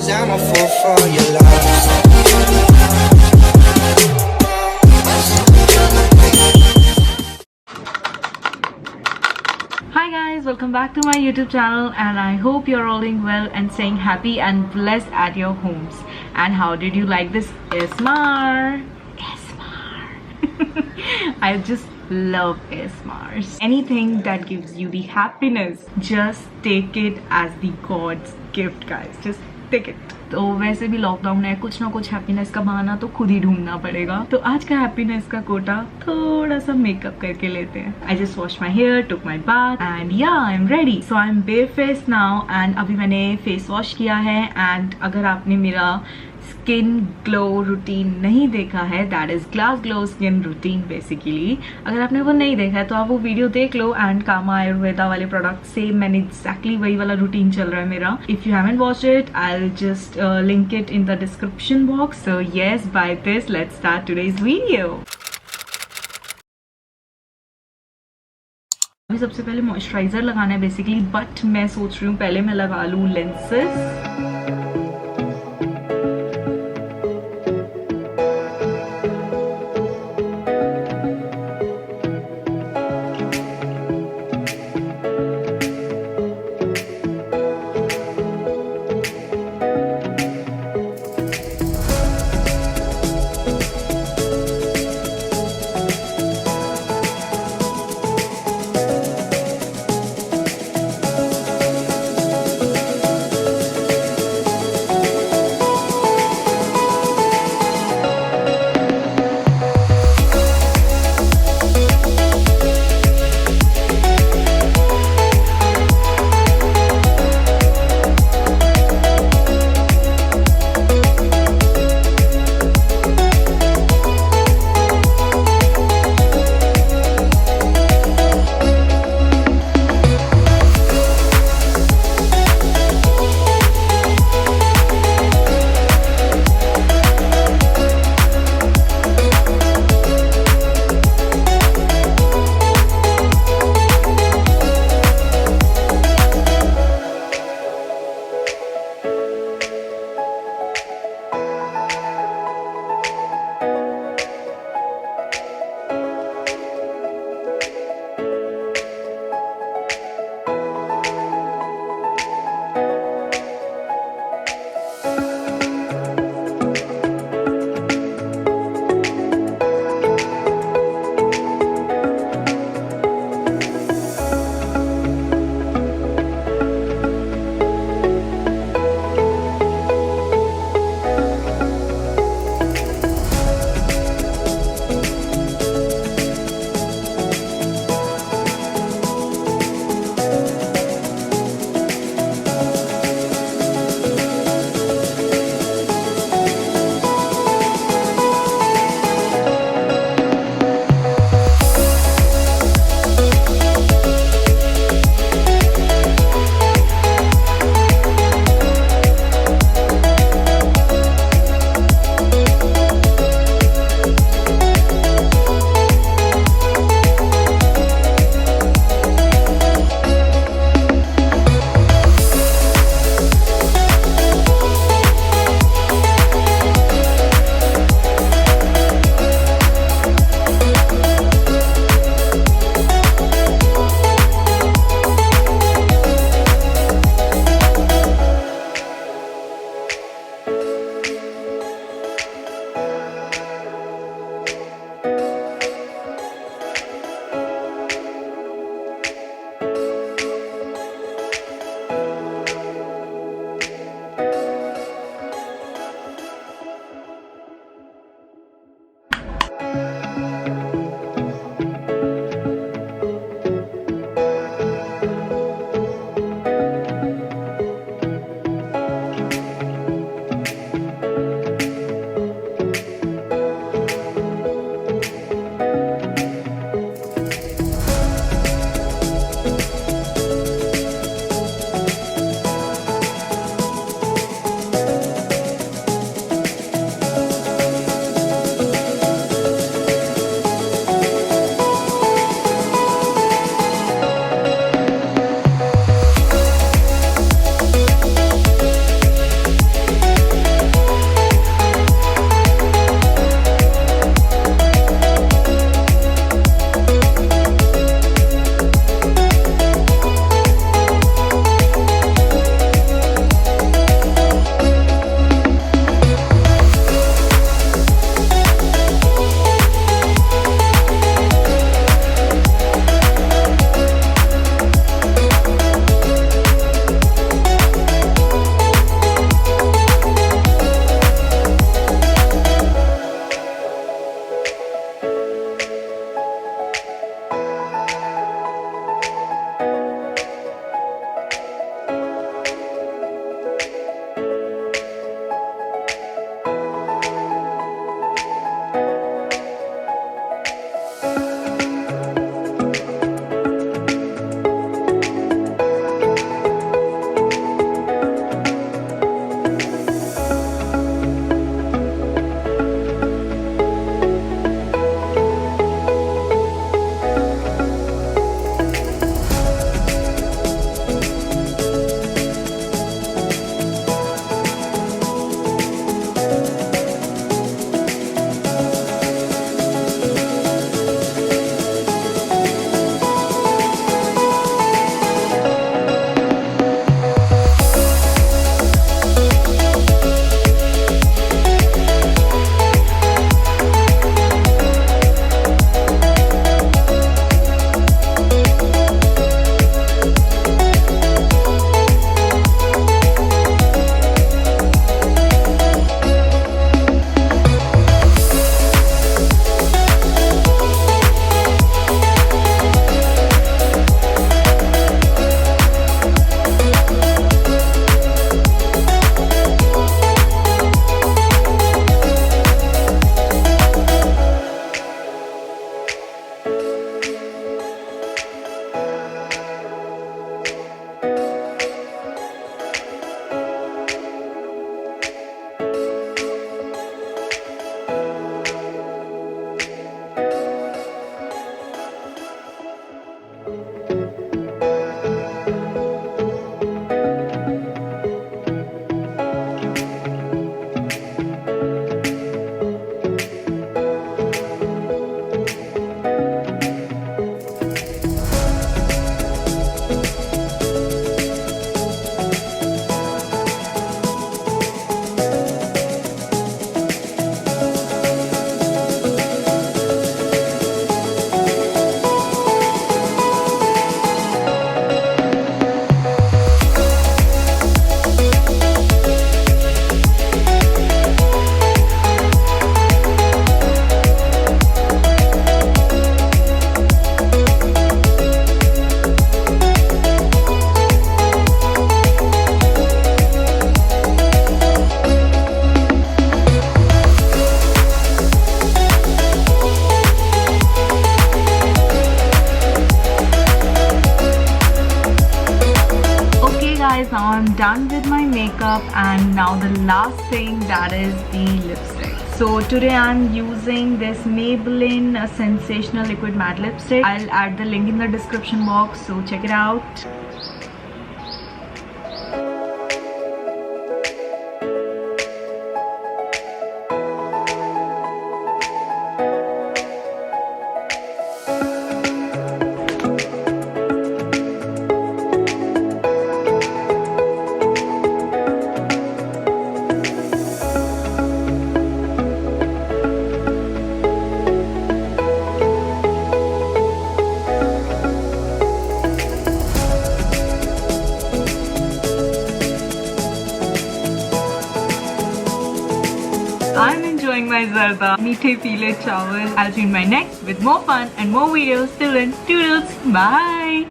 'cause I'm a fool for your love. Hi guys, welcome back to my YouTube channel and I hope you're all doing well and staying happy and blessed at your homes. And how did you like this ASMR? I just love ASMRs. Anything that gives you the happiness, just take it as the God's gift guys. Just take it. तो वैसे भी lockdown है, कुछ ना कुछ happiness का बहाना तो खुद ही ढूंढना पड़ेगा. तो आज का हैप्पीनेस का कोटा थोड़ा सा मेकअप करके लेते हैं. I just wash my hair, took my bath and yeah I am ready. So I am bare face now and अभी मैंने फेस वॉश किया है. एंड अगर आपने मेरा स्किन ग्लो रूटीन नहीं देखा है, that is glass glow skin routine basically. अगर आपने वो नहीं देखा है तो आप वो वीडियो देख लो. एंड कामा आयुर्वेदा वाले प्रोडक्ट से मैंने एग्जैक्टली वही वाला रूटीन चल रहा है मेरा. If you haven't watched it, I will just link it in the description box. So yes, by this let's start today's video. अभी सबसे पहले मॉइस्चराइजर लगाना है बेसिकली, बट मैं सोच रही हूँ पहले मैं लगा लूँ lenses. done with my makeup, and now the last thing, that is the lipstick. So today I'm using this Maybelline Sensational Liquid Matte Lipstick. I'll add the link in the description box, so check it out. I'm enjoying my zarda 𝗖cie𝗽𝗆𝗵𝗁. I'll see you in my next with more fun and more videos. Till then, toodles, bye.